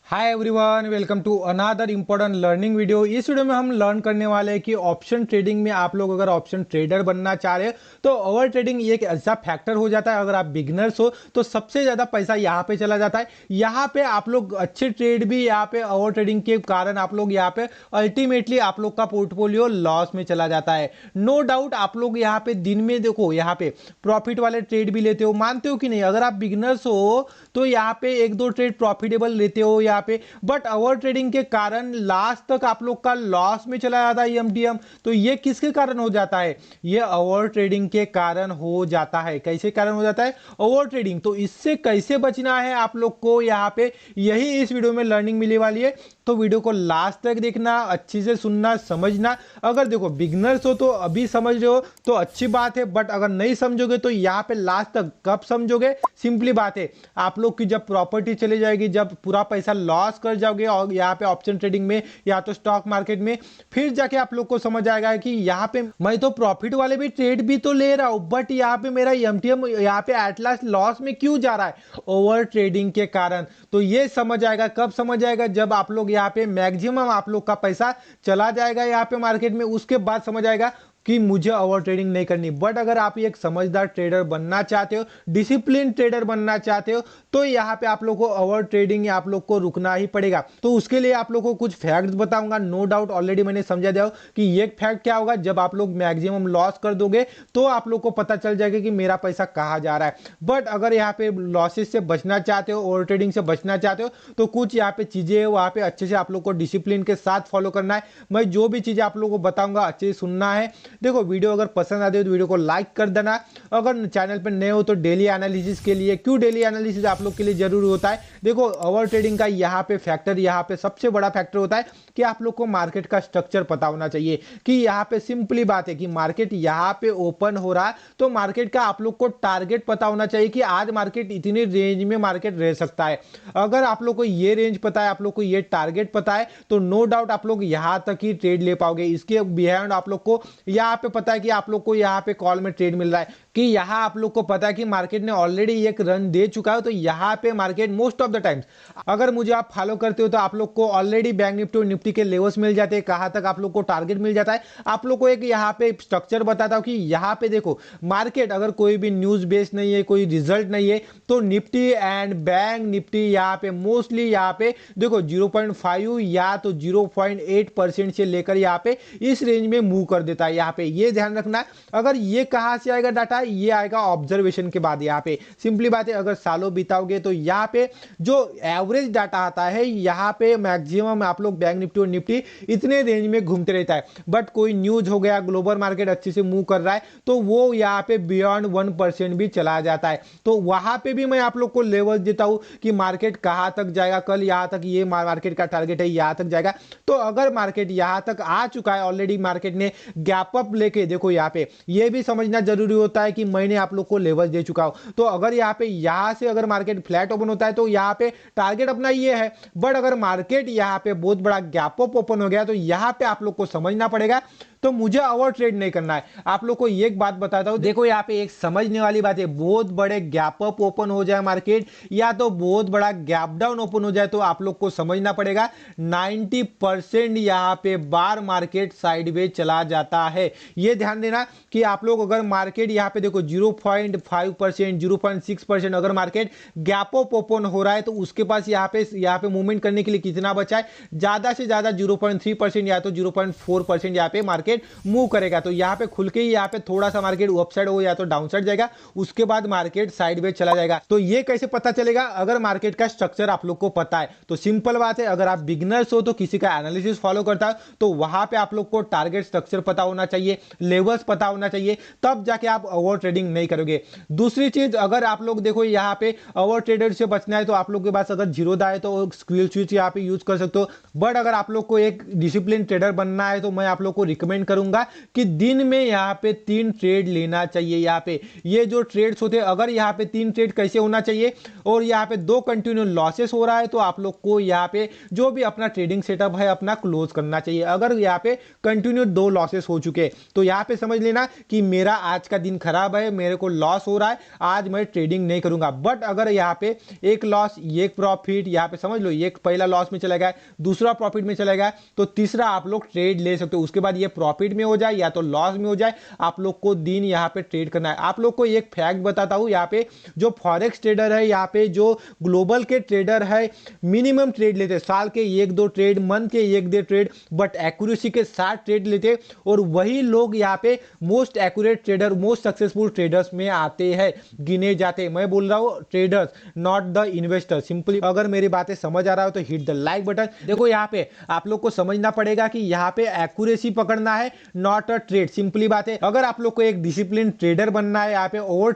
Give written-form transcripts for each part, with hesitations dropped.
Hi everyone, welcome to another important learning video. इस video में हम लर्न करने वाले हैं कि ऑप्शन ट्रेडिंग में आप लोग अगर ऑप्शन ट्रेडर बनना चाह रहे हो तो ओवर ट्रेडिंग एक ऐसा फैक्टर हो जाता है। अगर आप बिगनर्स हो तो सबसे ज़्यादा पैसा यहाँ पे चला जाता है। यहाँ पे आप लोग अच्छे ट्रेड भी यहाँ पे ओवर ट्रेडिंग के कारण आप लोग यहाँ पे अल्टीमेटली आप लोग का पोर्टफोलियो लॉस में चला जाता है। नो डाउट आप लोग यहाँ पे दिन में देखो यहाँ पे प्रॉफिट वाले ट्रेड भी लेते हो, मानते हो कि नहीं? अगर आप बिगनर्स हो तो यहाँ पे एक दो ट्रेड प्रॉफिटेबल लेते हो यहाँ पे, बट ओवर ट्रेडिंग के कारण लास्ट तक आप लोग का लॉस में चला जाता है एमटीएम। तो ये किसके कारण हो जाता है? ये ओवर ट्रेडिंग के कारण हो जाता है। कैसे कारण हो जाता है? Over trading. तो इससे कैसे बचना है आप लोग को यहाँ पे यही इस वीडियो में लर्निंग मिलने वाली है। तो वीडियो को लास्ट तक देखना, अच्छी से सुनना, समझना। अगर देखो बिगनर्स हो तो अभी समझ रहे हो तो अच्छी बात है, बट अगर नहीं समझोगे तो यहाँ पे लास्ट तक कब समझोगे? सिंपली बात है, आप लोग की जब प्रॉपर्टी चली जाएगी, जब पूरा पैसा लॉस कर जाओगे और यहाँ पे ऑप्शन ट्रेडिंग में या तो स्टॉक मार्केट में, फिर जाके आप लोग को समझ आएगा कि यहाँ पे मैं तो प्रॉफिट वाले भी ट्रेड भी तो ले रहा हूं, बट यहाँ पे मेरा एमटीएम यहाँ पे एट लास्ट लॉस में क्यों जा रहा है? ओवर ट्रेडिंग के कारण। तो ये समझ आएगा, कब समझ आएगा? जब आप लोग यहाँ पे मैक्सिमम आप लोग का पैसा चला जाएगा यहाँ पे मार्केट में, उसके बाद समझ आएगा कि मुझे ओवर ट्रेडिंग नहीं करनी। बट अगर आप एक समझदार ट्रेडर बनना चाहते हो, डिसिप्लिन ट्रेडर बनना चाहते हो, तो यहाँ पे आप लोग को ओवर ट्रेडिंग आप लोग को रुकना ही पड़ेगा। तो उसके लिए आप लोग को कुछ फैक्ट्स बताऊंगा। नो डाउट ऑलरेडी मैंने समझा दिया कि ये फैक्ट क्या होगा। जब आप लोग मैक्सिमम लॉस कर दोगे तो आप लोग को पता चल जाएगा कि मेरा पैसा कहाँ जा रहा है। बट अगर यहाँ पे लॉसेस से बचना चाहते हो, ओवर ट्रेडिंग से बचना चाहते हो, तो कुछ यहाँ पे चीजें वहां पे अच्छे से आप लोग को डिसिप्लिन के साथ फॉलो करना है। मैं जो भी चीजें आप लोग को बताऊंगा अच्छे से सुनना है। देखो वीडियो अगर पसंद आती है तो वीडियो को लाइक कर देना। अगर चैनल पर नए हो तो डेली एनालिसिस के लिए, क्यों डेली एनालिसिस आप लोग के लिए जरूरी होता है? देखो ओवर ट्रेडिंग का यहाँ पे फैक्टर, यहाँ पे सबसे बड़ा फैक्टर होता है कि आप लोग को मार्केट का स्ट्रक्चर पता होना चाहिए। कि यहाँ पे सिंपली बात है कि मार्केट यहाँ पे ओपन हो रहा है तो मार्केट का आप लोग को टारगेट पता होना चाहिए कि आज मार्केट इतनी रेंज में मार्केट रह सकता है। अगर आप लोग को ये रेंज पता है, आप लोग को ये टारगेट पता है, तो नो डाउट आप लोग यहाँ तक ही ट्रेड ले पाओगे। इसके बिहाइंड आप लोग को यहाँ पे पता है कि आप लोग को यहाँ पे कॉल में ट्रेड मिल रहा है, कि यहाँ आप लोग को पता है कि मार्केट ने ऑलरेडी एक रन दे चुका है। तो यहाँ पे market most of the times, अगर मुझे आप फॉलो करते हो तो आप लोग को ऑलरेडी बैंक निफ्टी और निफ्टी के लेवल्स मिल जाते हैं, कहां तक आप लोग को टारगेट मिल जाता है। आप लोग को एक यहाँ पे स्ट्रक्चर बताता हूं कि यहाँ पे देखो मार्केट अगर कोई भी न्यूज बेस्ड नहीं है, कोई रिजल्ट नहीं है, तो निफ्टी एंड बैंक निफ्टी यहाँ पे मोस्टली यहाँ पे देखो 0.5 या तो 0.8% से लेकर यहाँ पे इस रेंज में मूव कर देता है। यहाँ पे ये ध्यान रखना। अगर ये कहां से आएगा डाटा? ये आएगा ऑब्जर्वेशन के बाद। यहाँ पे सिंपली बात है, अगर सालों बिताओगे तो यहाँ पे जो एवरेज डाटा आता है, यहाँ पे मैक्सिमम आप लोग बैंक निफ्टी और निफ्टी इतने रेंज में घूमते रहता है। बट कोई न्यूज हो गया, ग्लोबल मार्केट अच्छे से मूव कर रहा है, तो वो यहाँ पे बियॉन्ड 1% भी चला जाता है। तो वहां पे भी मैं आप लोग को लेवल देता हूं कि मार्केट कहां तक जाएगा। कल यहाँ तक ये मार्केट का टारगेट है, यहाँ तक जाएगा। तो अगर मार्केट यहाँ तक आ चुका है, ऑलरेडी मार्केट ने गैप अप लेके, देखो यहाँ पे ये भी समझना जरूरी होता है कि मैंने आप लोग को लेवल दे चुका हूं। तो अगर यहाँ पे यहाँ से अगर मार्केट फ्लैट ओपन होता है तो यहाँ पे टारगेट अपना ये है। बट अगर मार्केट यहाँ पे बहुत बड़ा गैप अप ओपन हो गया तो यहाँ पे आप लोग को समझना पड़ेगा तो मुझे ओवर ट्रेड नहीं करना है। आप लोग को एक बात बताता हूं, देखो यहाँ पे एक समझने वाली बात है। बहुत बड़े गैप अप ओपन हो जाए मार्केट या तो बहुत बड़ा गैप डाउन ओपन हो जाए, तो आप लोग को समझना पड़ेगा 90% यहाँ पे बार मार्केट साइडवेज चला जाता है। ये ध्यान देना कि आप लोग अगर मार्केट यहाँ पे देखो 0.5%, 0.6% अगर मार्केट गैप अप ओपन हो रहा है तो उसके पास यहाँ पे मूवमेंट करने के लिए कितना बचा है? ज्यादा से ज्यादा 0.3% या तो 0.4% यहाँ पे मार्केट मूव करेगा। तो यहाँ पे खुल के ही यहाँ पे थोड़ा सा मार्केट अपसाइड हो या तो डाउनसाइड जाएगा, उसके बाद मार्केट साइडवेज चला जाएगा। तो ये कैसे पता चलेगा? अगर मार्केट का स्ट्रक्चर आप लोग को पता है। तो सिंपल बात है, अगर आप बिगनर्स हो तो किसी का एनालिसिस फॉलो करता है तो वहां पे आप लोग को टारगेट स्ट्रक्चर पता होना चाहिए, लेवल्स पता होना चाहिए, तब जाके आप ओवर ट्रेडिंग नहीं करोगे। दूसरी चीज, अगर आप लोग देखो यहाँ पे ओवर ट्रेडर से बचना है तो आप लोग के पास अगर जीरोधा है तो स्क्विल स्विच यहाँ पे यूज कर सकते हो। बट अगर आप लोग को एक डिसिप्लिन ट्रेडर बनना है तो मैं आप लोग को रिकमेंड रिकमेंड करूंगा कि दिन में यहाँ पे 3 ट्रेड लेना चाहिए। यहाँ पे ये जो ट्रेड्स होते हैं, अगर यहाँ पे 3 ट्रेड कैसे होना चाहिए और यहाँ पे 2 कंटिन्यू लॉसेस हो रहा है तो आप लोग को यहाँ पे जो भी अपना ट्रेडिंग सेटअप है अपना क्लोज करना चाहिए। अगर यहाँ पे कंटिन्यू 2 लॉसेस हो चुके तो यहाँ पे समझ लेना कि मेरा आज का दिन खराब है, मेरे को लॉस हो रहा है, आज मैं ट्रेडिंग नहीं करूंगा। बट अगर यहाँ पे एक लॉस एक प्रॉफिट, यहाँ पे समझ लो एक पहला लॉस में चला गया, दूसरा प्रॉफिट में चला गया, तो तीसरा आप लोग ट्रेड ले सकते हो। उसके बाद ये प्रॉफिट में हो जाए या तो लॉस में हो जाए, आप लोग को दिन यहाँ पे ट्रेड करना है। आप लोग को एक फैक्ट बताता हूं, यहाँ पे जो फॉरेक्स ट्रेडर है, यहाँ पे जो ग्लोबल के ट्रेडर है, मिनिमम ट्रेड लेते, साल के 1-2 ट्रेड, मंथ के 1-2 ट्रेड, बट एक्यूरेसी के 60 ट्रेड लेते, और वही लोग यहाँ पे most accurate trader, most successful traders में आते हैं, गिने जाते। मैं बोल रहा हूं traders, not the investor. Simply अगर मेरी बातें समझ आ रहा हो तो हिट द लाइक बटन। देखो यहाँ पे आप लोग को समझना पड़ेगा कि यहाँ पे एक्यूरेसी पकड़ना है, नॉट अ ट्रेड। सिंपली बात है, अगर आप लोग को एक डिसिप्लिन ट्रेडर बनना है, यहाँ पे ओवर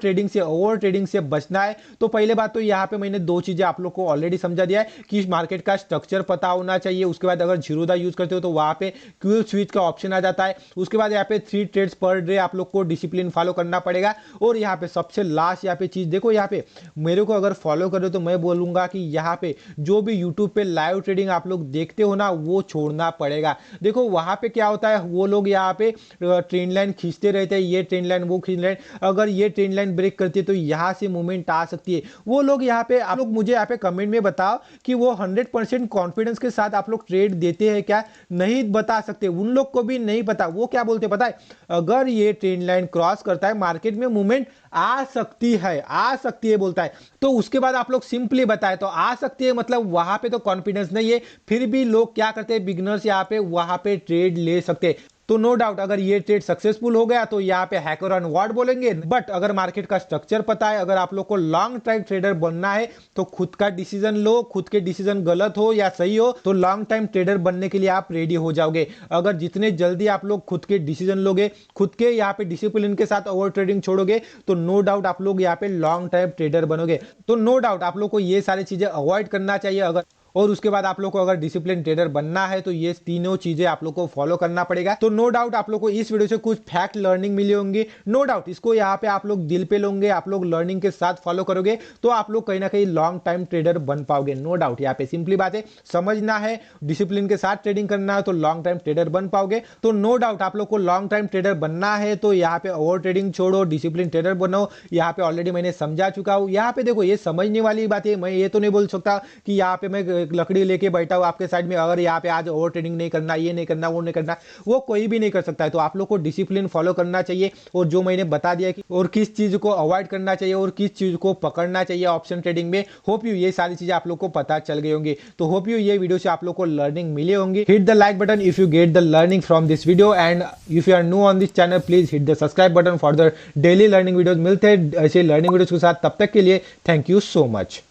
ट्रेडिंग से बचना है, तो पहले बात तो यहाँ पे मैंने 2 चीजें आप लोग को ऑलरेडी समझा दिया है कि मार्केट का स्ट्रक्चर पता होना चाहिए। उसके बाद अगर जीरोधा यूज करते हो तो वहां पे क्यू स्विच का ऑप्शन आ जाता है। उसके बाद यहाँ पे 3 ट्रेड्स पर डे आप लोग को डिसिप्लिन फॉलो करना पड़ेगा। और यहाँ पे सबसे लास्ट यहाँ पे चीज देखो, यहाँ पे मेरे को अगर फॉलो करो तो मैं बोलूंगा कि यहाँ पे जो भी यूट्यूब पे लाइव ट्रेडिंग आप लोग देखते हो ना, वो छोड़ना पड़ेगा। देखो वहां पे क्या होता है, वो लोग यहाँ पे ट्रेंड लाइन खींचते रहते हैं, ये ट्रेंड लाइन वो खींच लाइन, अगर ये ट्रेंड लाइन ब्रेक करती है तो यहाँ से मूवमेंट आ सकती है। वो लोग यहाँ पे, आप लोग मुझे यहाँ पे कमेंट में बताओ कि वो 100% कॉन्फिडेंस के साथ आप लोग ट्रेड देते हैं क्या? नहीं बता सकते, उन लोग को भी नहीं पता। वो क्या बोलते पता है, अगर ये ट्रेंड लाइन क्रॉस करता है मार्केट में मूवमेंट आ सकती है बोलता है। तो उसके बाद आप लोग सिंपली बताए तो आ सकती है, मतलब वहां पे तो कॉन्फिडेंस नहीं है, फिर भी लोग क्या करते हैं, बिगिनर्स यहाँ पे वहां पे ट्रेड ले सकते हैं। तो नो डाउट अगर ये ट्रेड सक्सेसफुल हो गया तो यहाँ पे हैकर ऑन वर्ड बोलेंगे। बट अगर मार्केट का स्ट्रक्चर पता है, अगर आप लोग को लॉन्ग टाइम ट्रेडर बनना है तो खुद का डिसीजन लो, खुद के डिसीजन गलत हो या सही हो तो लॉन्ग टाइम ट्रेडर बनने के लिए आप रेडी हो जाओगे। अगर जितने जल्दी आप लोग खुद के डिसीजन लोगे, खुद के यहाँ पे डिसिप्लिन के साथ ओवर ट्रेडिंग छोड़ोगे, तो नो डाउट आप लोग यहाँ पे लॉन्ग टाइम ट्रेडर बनोगे। तो नो डाउट आप लोग को ये सारी चीजें अवॉइड करना चाहिए। अगर और उसके बाद आप लोग को अगर डिसिप्लिन ट्रेडर बनना है तो ये तीनों चीजें आप लोग को फॉलो करना पड़ेगा। तो नो डाउट आप लोग को इस वीडियो से कुछ फैक्ट लर्निंग मिली होंगी, नो डाउट इसको यहाँ पे आप लोग दिल पे लोगे, आप लोग लर्निंग के साथ फॉलो करोगे तो आप लोग कहीं ना कहीं लॉन्ग टाइम ट्रेडर बन पाओगे। नो डाउट यहाँ पे सिंपली बात है, समझना है, डिसिप्लिन के साथ ट्रेडिंग करना है तो लॉन्ग टाइम ट्रेडर बन पाओगे। तो नो डाउट आप लोग को लॉन्ग टाइम ट्रेडर बनना है तो यहाँ पे ओवर ट्रेडिंग छोड़ो, डिसिप्लिन ट्रेडर बनो। यहाँ पे ऑलरेडी मैंने समझा चुका हूँ। यहाँ पे देखो ये समझने वाली बात है, मैं ये तो नहीं बोल सकता कि यहाँ पे मैं लकड़ी लेके बैठा हूं आपके साइड में, अगर यहाँ पे आज ओवर ट्रेडिंग नहीं करना, ये नहीं करना, वो नहीं करना, वो कोई भी नहीं कर सकता है। तो आप लोग को डिसिप्लिन फॉलो करना चाहिए और जो मैंने बता दिया कि और किस चीज को अवॉइड करना चाहिए और किस चीज को पकड़ना चाहिए ऑप्शन ट्रेडिंग में, होप यू ये सारी चीजें आप लोग को पता चल गई होंगी। तो होप यू ये वीडियो से आप लोग को लर्निंग मिली होंगी। Hit the like button if you get the learning from this video and if you are new on this channel please hit the subscribe button for the daily learning videos. मिलते हैं ऐसे learning videos के साथ, तब तक के लिए thank you so much.